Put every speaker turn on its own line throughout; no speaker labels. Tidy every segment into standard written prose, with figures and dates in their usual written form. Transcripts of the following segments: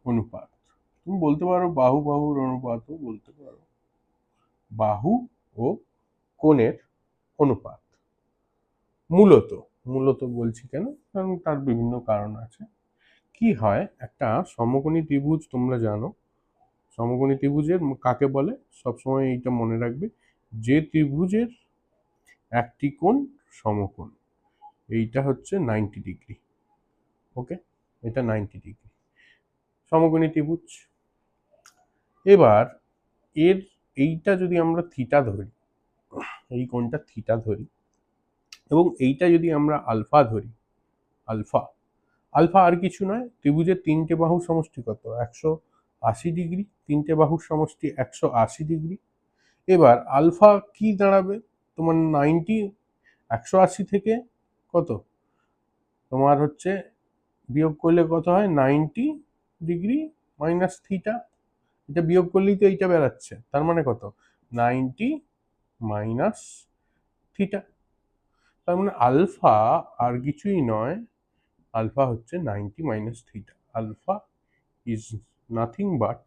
অনুপাত। তুমি বলতে পারো বাহু বাহুর অনুপাতও বলতে পারো, বাহু ও কোণের অনুপাত। মূলত মূলত বলছি কেন, কারণ তার বিভিন্ন কারণ আছে। কি হয়, একটা সমকোণী ত্রিভুজ তোমরা জানো, সমকোণী ত্রিভুজের কাকে বলে সবসময় এইটা মনে রাখবে, যে ত্রিভুজের একটি কোণ সমকোণ, এইটা হচ্ছে 90 ডিগ্রি। ওকে, এটা 90 ডিগ্রি সমকোণী ত্রিভুজ। এবার এর এইটা যদি আমরা থিটা ধরি, এই কোণটা থিটা ধরি, এবং এইটা যদি আমরা আলফা ধরি, আলফা আলফা আর কিছু নয়, ত্রিভুজের তিনটে বাহুর সমষ্টি কত, 180 ডিগ্রি, তিনটে বাহুর সমষ্টি 180 ডিগ্রি। এবার আলফা কি দাঁড়াবে তোমার, 90, 180 থেকে কত তোমার হচ্ছে বিয়োগ করলে কত হয়, 90 ডিগ্রি মাইনাস থিটা, এটা বিয়োগ করলেই তো এইটা বেরাচ্ছে, তার মানে কত, 90 মাইনাস থিটা। তার মানে আলফা আর কিছুই নয়, আলফা হচ্ছে 90 minus theta. Alpha is nothing but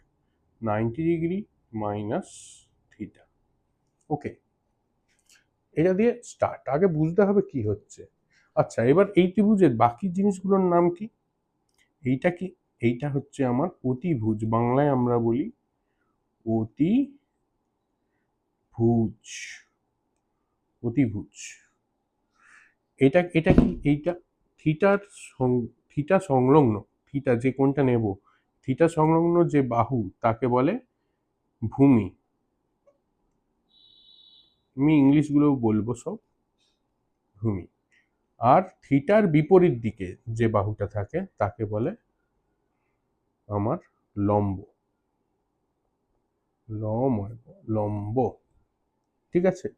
90 degree minus theta. Okay, এটা দিয়ে স্টার্ট, আগে বুঝতে হবে কি হচ্ছে। আচ্ছা, এবার এই ত্রিভুজের বাকি জিনিসগুলোর নাম কি? এইটা কি, এইটা হচ্ছে আমার অতিভুজ, বাংলায় আমরা বলি অতিভুজ, অতিভুজ। এটা এটা কি, এইটা থিটার থিটা সংলগ্ন, থিটা যে কোণটা নেব, থিটা সংলগ্ন যে বাহু তাকে বলে ভূমি। আমি ইংলিশগুলো বলবো সব, ভূমি। আর থিটার বিপরীত দিকে যে বাহুটা থাকে তাকে বলে আমার লম্ব, লম্ব। ঠিক আছে,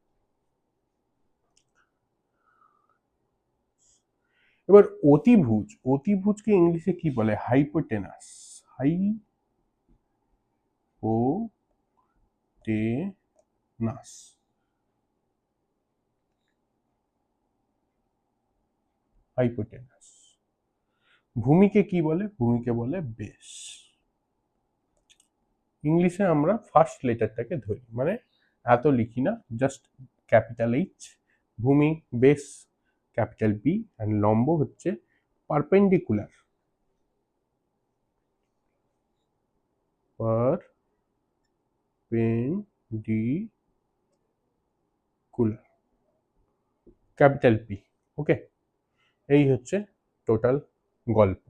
এবার অতিভুজ, অতিভুজকে ইংলিশে কি বলে, হাইপোটেনাস, হাইপোটেনাস। হাইপোটেনাস। ভূমিকে কি বলে, ভূমিকে বলে বেস। ইংলিশে আমরা ফার্স্ট লেটারটাকে ধরি, মানে এত লিখি না, জাস্ট ক্যাপিটাল এইচ, ভূমি, বেস ক্যাপিটাল পি, অ্যান্ড লম্ব হচ্ছে পারপেন্ডিকুলার, পারপেন্ডিকুলার, ক্যাপিটাল পি। ওকে, এই হচ্ছে টোটাল গল্প।